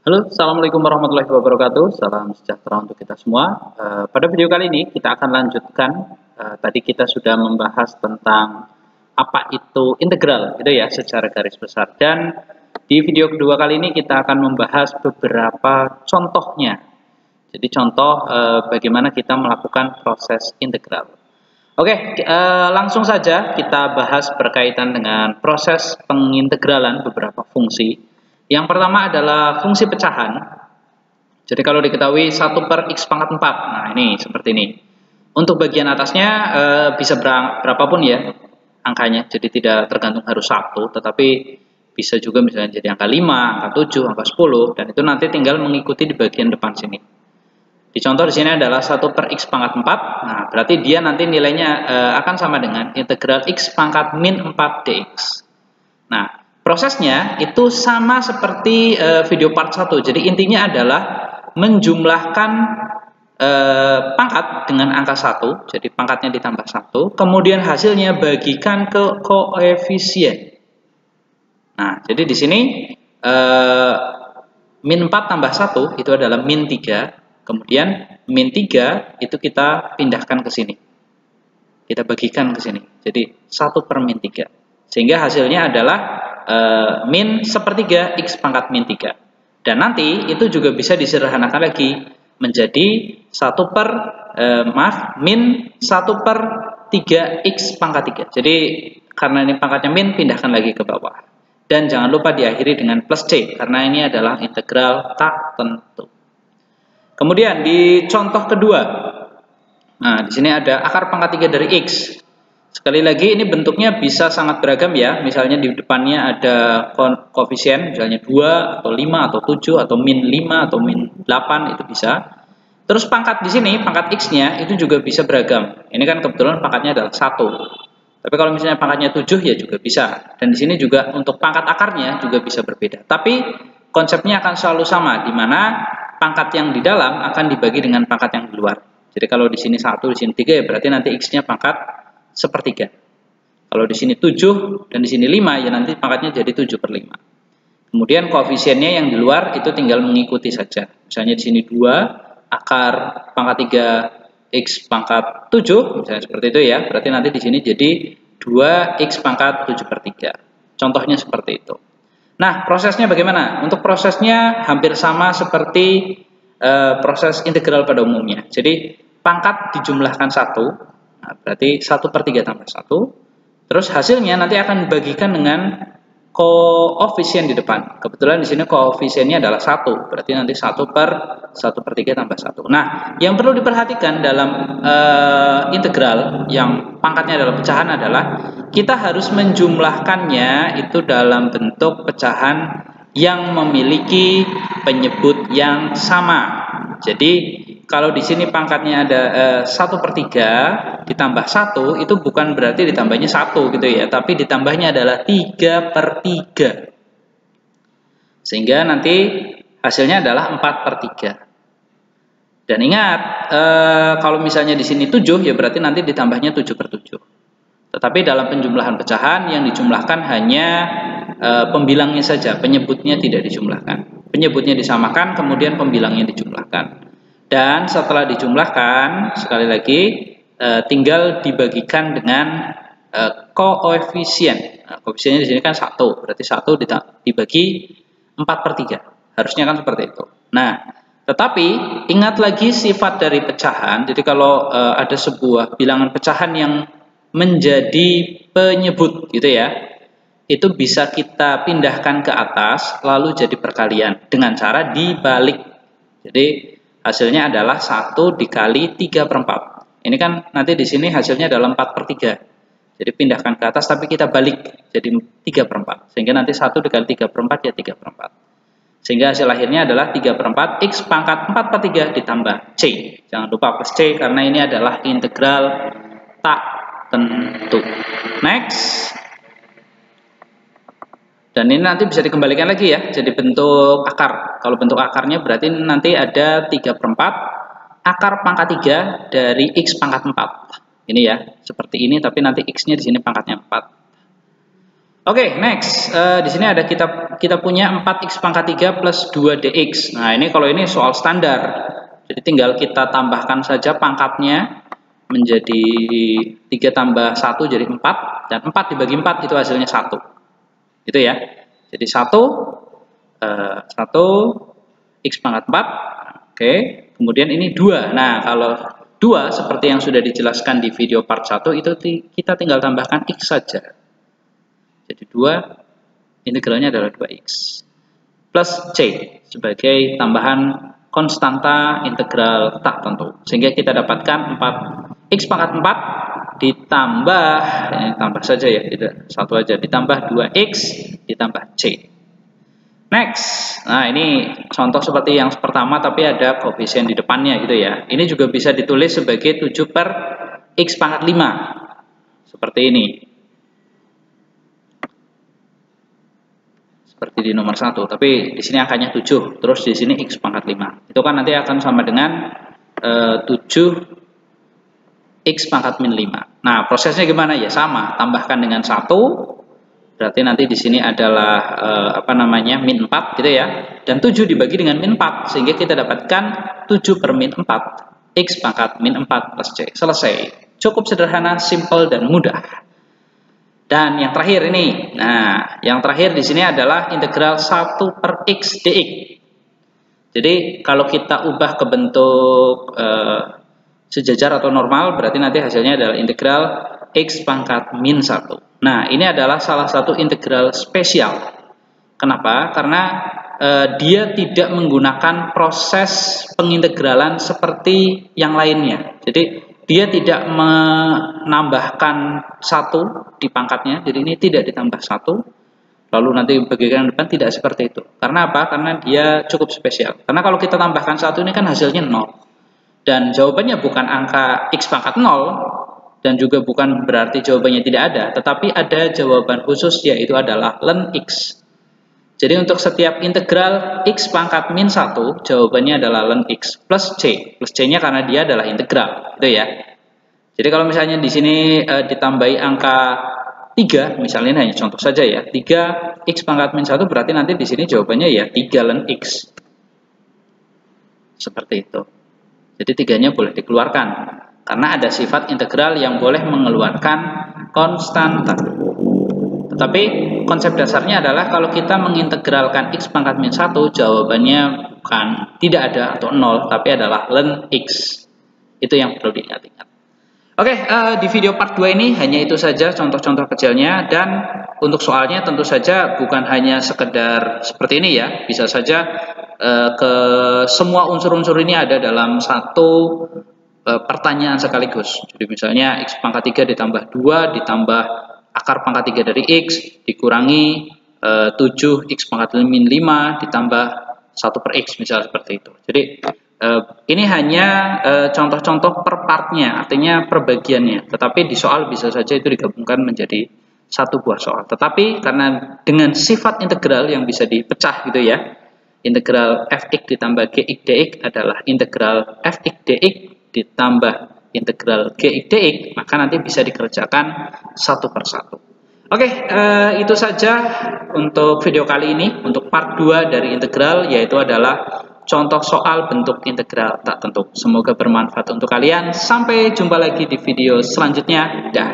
Halo, Assalamualaikum warahmatullahi wabarakatuh. Salam sejahtera untuk kita semua. Pada video kali ini kita akan lanjutkan. Tadi kita sudah membahas tentang apa itu integral, gitu ya, secara garis besar. Dan di video kedua kali ini kita akan membahas beberapa contohnya. Jadi contoh bagaimana kita melakukan proses integral. Oke, langsung saja kita bahas berkaitan dengan proses pengintegralan beberapa fungsi. Yang pertama adalah fungsi pecahan. Jadi kalau diketahui 1/x². Nah, ini seperti ini. Untuk bagian atasnya bisa berapapun ya angkanya. Jadi tidak tergantung harus 1, tetapi bisa juga misalnya jadi angka 5, angka 7, angka 10, dan itu nanti tinggal mengikuti di bagian depan sini. Di contoh di sini adalah 1/x². Nah, berarti dia nanti nilainya akan sama dengan integral x pangkat min 4 dx. Nah, prosesnya itu sama seperti video part 1. Jadi intinya adalah menjumlahkan pangkat dengan angka 1. Jadi pangkatnya ditambah 1. Kemudian hasilnya bagikan ke koefisien. Nah, jadi di sini min 4 tambah 1 itu adalah min 3. Kemudian min 3 itu kita pindahkan ke sini. Kita bagikan ke sini. Jadi 1/min 3. Sehingga hasilnya adalah min 1/3 x pangkat min 3. Dan nanti itu juga bisa disederhanakan lagi menjadi min 1/3 x pangkat 3. Jadi karena ini pangkatnya min, pindahkan lagi ke bawah. Dan jangan lupa diakhiri dengan plus c, karena ini adalah integral tak tentu. Kemudian di contoh kedua, nah di sini ada akar pangkat 3 dari x. Sekali lagi ini bentuknya bisa sangat beragam ya. Misalnya di depannya ada koefisien, misalnya 2 atau 5 atau 7 atau min 5 atau min 8, itu bisa. Terus pangkat di sini, pangkat x-nya itu juga bisa beragam. Ini kan kebetulan pangkatnya adalah 1. Tapi kalau misalnya pangkatnya 7 ya juga bisa. Dan di sini juga untuk pangkat akarnya juga bisa berbeda. Tapi konsepnya akan selalu sama, di mana pangkat yang di dalam akan dibagi dengan pangkat yang di luar. Jadi kalau di sini 1, di sini 3 ya berarti nanti x-nya pangkat 1/3. Kalau di sini 7 dan di sini 5 ya nanti pangkatnya jadi 7/5. Kemudian koefisiennya yang di luar itu tinggal mengikuti saja. Misalnya di sini 2 akar pangkat 3 x pangkat 7, misalnya seperti itu ya. Berarti nanti di sini jadi 2x pangkat 7/3. Contohnya seperti itu. Nah, prosesnya bagaimana? Untuk prosesnya hampir sama seperti proses integral pada umumnya. Jadi pangkat dijumlahkan 1, nah, berarti 1/3 tambah 1. Terus hasilnya nanti akan dibagikan dengan koefisien di depan. Kebetulan di sini koefisiennya adalah 1, berarti nanti 1/1/3 tambah 1. Nah, yang perlu diperhatikan dalam integral yang pangkatnya adalah pecahan adalah kita harus menjumlahkannya itu dalam bentuk pecahan yang memiliki penyebut yang sama. Jadi kalau di sini pangkatnya ada 1/3 ditambah 1 itu bukan berarti ditambahnya 1 gitu ya, tapi ditambahnya adalah 3/3. Sehingga nanti hasilnya adalah 4/3. Dan ingat, kalau misalnya di sini 7 ya berarti nanti ditambahnya 7/7. Tetapi dalam penjumlahan pecahan yang dijumlahkan hanya pembilangnya saja, penyebutnya tidak dijumlahkan. Penyebutnya disamakan, kemudian pembilangnya dijumlahkan. Dan setelah dijumlahkan, sekali lagi tinggal dibagikan dengan koefisien. Nah, koefisiennya di sini kan 1, berarti 1 dibagi 4/3. Harusnya kan seperti itu. Nah, tetapi ingat lagi sifat dari pecahan. Jadi kalau ada sebuah bilangan pecahan yang menjadi penyebut gitu ya, itu bisa kita pindahkan ke atas lalu jadi perkalian dengan cara dibalik. Jadi hasilnya adalah 1 dikali 3/4. Ini kan nanti di sini hasilnya adalah 4/3. Jadi pindahkan ke atas tapi kita balik jadi 3/4. Sehingga nanti 1 dikali 3/4 ya 3/4. Sehingga hasil akhirnya adalah 3/4 x pangkat 4/3 ditambah c. Jangan lupa plus c karena ini adalah integral tak tentu. Next. Dan ini nanti bisa dikembalikan lagi ya, jadi bentuk akar. Kalau bentuk akarnya berarti nanti ada 3/4 akar pangkat 3 dari x pangkat 4. Ini ya, seperti ini tapi nanti x-nya di sini pangkatnya 4. Oke, next. Di sini ada kita punya 4x pangkat 3 plus 2dx. Nah, ini kalau ini soal standar. Jadi tinggal kita tambahkan saja pangkatnya menjadi 3 tambah 1 jadi 4. Dan 4 dibagi 4 itu hasilnya 1. Gitu ya. Jadi 1 x pangkat 4. Oke, kemudian ini 2. Nah, kalau 2 seperti yang sudah dijelaskan di video part 1 itu kita tinggal tambahkan x saja. Jadi 2 integralnya adalah 2x plus c sebagai tambahan konstanta integral tak tentu. Sehingga kita dapatkan 4x pangkat 4 ditambah, ini tambah saja ya, tidak satu aja, ditambah 2x ditambah c. Next, nah ini contoh seperti yang pertama tapi ada koefisien di depannya gitu ya. Ini juga bisa ditulis sebagai 7 per x pangkat 5 seperti ini. Seperti di nomor 1, tapi di sini angkanya 7, terus di sini x pangkat 5. Itu kan nanti akan sama dengan 7x pangkat min 5. Nah, prosesnya gimana ya? Sama, tambahkan dengan 1. Berarti nanti di sini adalah min 4 gitu ya. Dan 7 dibagi dengan min 4 sehingga kita dapatkan 7 per min 4 x pangkat min 4 plus c. Selesai. Cukup sederhana, simple dan mudah. Dan yang terakhir ini, nah yang terakhir di sini adalah integral 1 per x dx. Jadi kalau kita ubah ke bentuk sejajar atau normal, berarti nanti hasilnya adalah integral x pangkat min 1. Nah ini adalah salah satu integral spesial. Kenapa? Karena dia tidak menggunakan proses pengintegralan seperti yang lainnya. Jadi dia tidak menambahkan 1 di pangkatnya, jadi ini tidak ditambah 1, lalu nanti bagian depan, tidak seperti itu. Karena apa? Karena dia cukup spesial. Karena kalau kita tambahkan 1 ini kan hasilnya 0. Dan jawabannya bukan angka x pangkat 0, dan juga bukan berarti jawabannya tidak ada, tetapi ada jawaban khusus yaitu adalah ln x. Jadi untuk setiap integral x pangkat min 1, jawabannya adalah ln x plus c. Plus c-nya karena dia adalah integral, gitu ya. Jadi kalau misalnya di sini ditambahi angka 3, misalnya hanya contoh saja ya, 3x pangkat min 1 berarti nanti di sini jawabannya ya 3 ln x. Seperti itu. Jadi 3-nya boleh dikeluarkan karena ada sifat integral yang boleh mengeluarkan konstanta. Tetapi konsep dasarnya adalah kalau kita mengintegralkan x pangkat min 1, jawabannya bukan tidak ada atau 0, tapi adalah ln x. Itu yang perlu diingat-ingat. Oke, di video part 2 ini hanya itu saja contoh-contoh kecilnya, dan untuk soalnya tentu saja bukan hanya sekedar seperti ini ya, bisa saja ke semua unsur-unsur ini ada dalam satu pertanyaan sekaligus. Jadi misalnya x pangkat 3 ditambah 2 ditambah akar pangkat 3 dari x dikurangi 7x pangkat min 5 ditambah 1 per x, misalnya seperti itu. Jadi ini hanya contoh-contoh per partnya, artinya per bagiannya. Tetapi di soal bisa saja itu digabungkan menjadi satu buah soal. Tetapi karena dengan sifat integral yang bisa dipecah gitu ya, integral fx ditambah gx dx adalah integral fx dx ditambah integral gx dx, maka nanti bisa dikerjakan satu per satu. Oke, itu saja untuk video kali ini, untuk part 2 dari integral, yaitu adalah contoh soal bentuk integral tak tentu. Semoga bermanfaat untuk kalian. Sampai jumpa lagi di video selanjutnya. Dah.